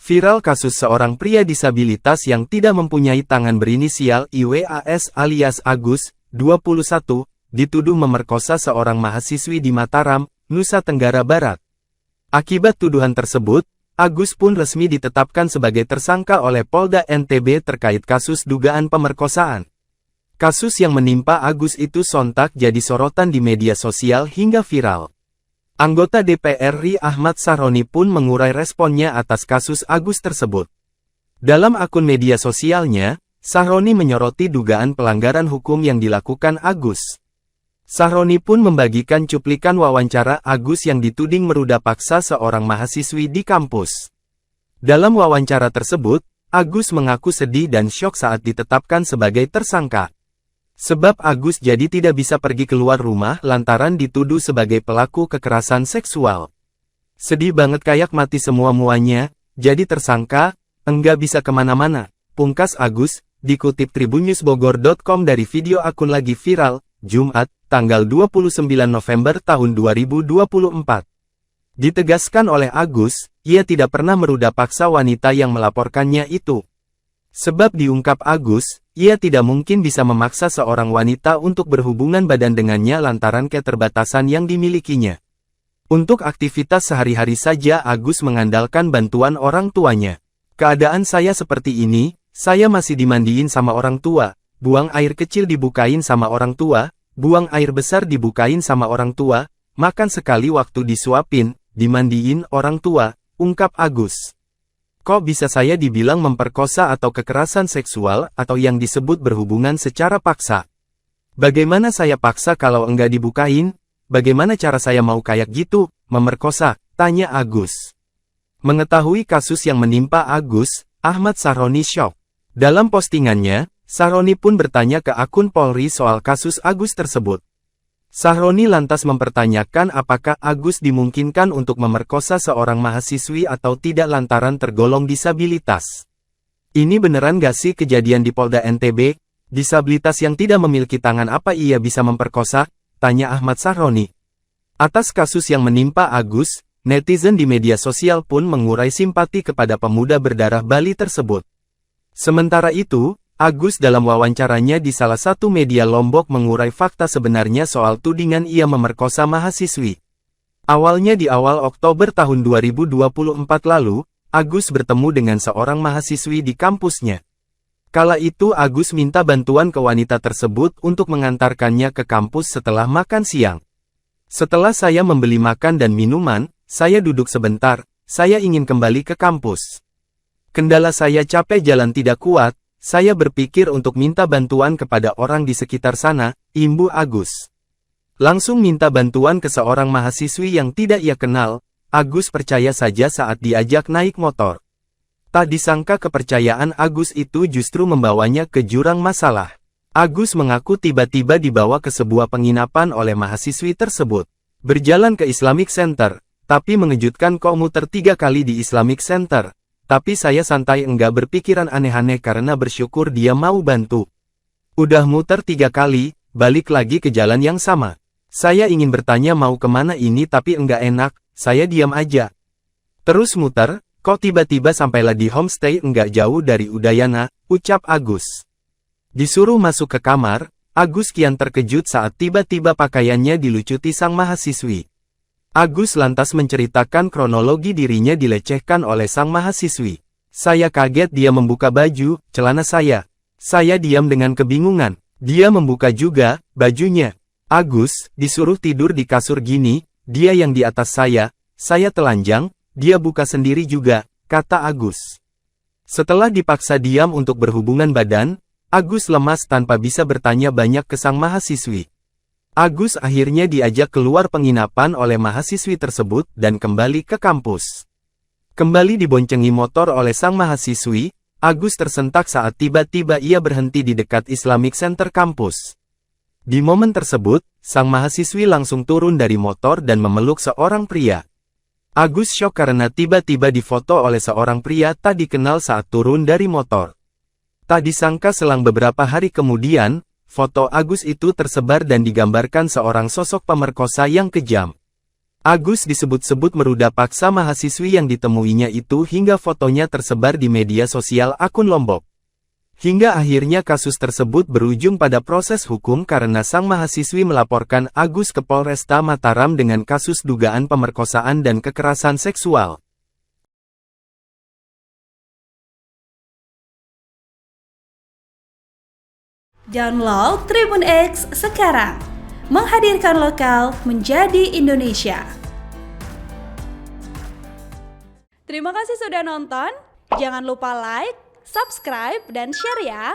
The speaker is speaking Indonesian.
Viral kasus seorang pria disabilitas yang tidak mempunyai tangan berinisial IWAS alias Agus, 21, dituduh memerkosa seorang mahasiswi di Mataram, Nusa Tenggara Barat. Akibat tuduhan tersebut, Agus pun resmi ditetapkan sebagai tersangka oleh Polda NTB terkait kasus dugaan pemerkosaan. Kasus yang menimpa Agus itu sontak jadi sorotan di media sosial hingga viral. Anggota DPR RI Ahmad Sahroni pun mengurai responnya atas kasus Agus tersebut. Dalam akun media sosialnya, Sahroni menyoroti dugaan pelanggaran hukum yang dilakukan Agus. Sahroni pun membagikan cuplikan wawancara Agus yang dituding meruda paksa seorang mahasiswi di kampus. Dalam wawancara tersebut, Agus mengaku sedih dan syok saat ditetapkan sebagai tersangka. Sebab Agus jadi tidak bisa pergi keluar rumah lantaran dituduh sebagai pelaku kekerasan seksual. Sedih banget kayak mati semua-muanya, jadi tersangka, enggak bisa kemana-mana, pungkas Agus, dikutip tribunnewsbogor.com dari video akun lagi viral, Jumat, tanggal 29 November tahun 2024. Ditegaskan oleh Agus, ia tidak pernah meruda paksa wanita yang melaporkannya itu. Sebab diungkap Agus, ia tidak mungkin bisa memaksa seorang wanita untuk berhubungan badan dengannya lantaran keterbatasan yang dimilikinya. Untuk aktivitas sehari-hari saja Agus mengandalkan bantuan orang tuanya. Keadaan saya seperti ini, saya masih dimandiin sama orang tua, buang air kecil dibukain sama orang tua, buang air besar dibukain sama orang tua, makan sekali waktu disuapin, dimandiin orang tua, ungkap Agus. Kok bisa saya dibilang memperkosa atau kekerasan seksual atau yang disebut berhubungan secara paksa? Bagaimana saya paksa kalau enggak dibukain? Bagaimana cara saya mau kayak gitu, memerkosa? Tanya Agus. Mengetahui kasus yang menimpa Agus, Ahmad Sahroni syok. Dalam postingannya, Sahroni pun bertanya ke akun Polri soal kasus Agus tersebut. Sahroni lantas mempertanyakan apakah Agus dimungkinkan untuk memerkosa seorang mahasiswi atau tidak lantaran tergolong disabilitas. Ini beneran gak sih kejadian di Polda NTB? Disabilitas yang tidak memiliki tangan apa ia bisa memperkosa? Tanya Ahmad Sahroni. Atas kasus yang menimpa Agus, netizen di media sosial pun mengurai simpati kepada pemuda berdarah Bali tersebut. Sementara itu, Agus dalam wawancaranya di salah satu media Lombok mengurai fakta sebenarnya soal tudingan ia memerkosa mahasiswi. Awalnya di awal Oktober tahun 2024 lalu, Agus bertemu dengan seorang mahasiswi di kampusnya. Kala itu Agus minta bantuan ke wanita tersebut untuk mengantarkannya ke kampus setelah makan siang. Setelah saya membeli makan dan minuman, saya duduk sebentar, saya ingin kembali ke kampus. Kendala saya capek jalan tidak kuat, saya berpikir untuk minta bantuan kepada orang di sekitar sana, imbu Agus. Langsung minta bantuan ke seorang mahasiswi yang tidak ia kenal, Agus percaya saja saat diajak naik motor. Tak disangka kepercayaan Agus itu justru membawanya ke jurang masalah. Agus mengaku tiba-tiba dibawa ke sebuah penginapan oleh mahasiswi tersebut. Berjalan ke Islamic Center, tapi mengejutkan kok muter 3 kali di Islamic Center. Tapi saya santai enggak berpikiran aneh-aneh karena bersyukur dia mau bantu. Udah muter 3 kali, balik lagi ke jalan yang sama. Saya ingin bertanya mau kemana ini tapi enggak enak, saya diam aja. Terus muter, kok tiba-tiba sampailah di homestay enggak jauh dari Udayana, ucap Agus. Disuruh masuk ke kamar, Agus kian terkejut saat tiba-tiba pakaiannya dilucuti sang mahasiswi. Agus lantas menceritakan kronologi dirinya dilecehkan oleh sang mahasiswi. Saya kaget dia membuka baju, celana saya. Saya diam dengan kebingungan. Dia membuka juga, bajunya. Agus, disuruh tidur di kasur gini, dia yang di atas saya telanjang, dia buka sendiri juga, kata Agus. Setelah dipaksa diam untuk berhubungan badan, Agus lemas tanpa bisa bertanya banyak ke sang mahasiswi. Agus akhirnya diajak keluar penginapan oleh mahasiswi tersebut dan kembali ke kampus. Kembali diboncengi motor oleh sang mahasiswi, Agus tersentak saat tiba-tiba ia berhenti di dekat Islamic Center kampus. Di momen tersebut, sang mahasiswi langsung turun dari motor dan memeluk seorang pria. Agus syok karena tiba-tiba difoto oleh seorang pria tak dikenal saat turun dari motor. Tak disangka selang beberapa hari kemudian, foto Agus itu tersebar dan digambarkan seorang sosok pemerkosa yang kejam. Agus disebut-sebut meruda paksa mahasiswi yang ditemuinya itu hingga fotonya tersebar di media sosial akun Lombok. Hingga akhirnya kasus tersebut berujung pada proses hukum karena sang mahasiswi melaporkan Agus ke Polresta Mataram dengan kasus dugaan pemerkosaan dan kekerasan seksual. Download Tribun X sekarang, menghadirkan lokal menjadi Indonesia. Terima kasih sudah nonton, jangan lupa like, subscribe, dan share ya!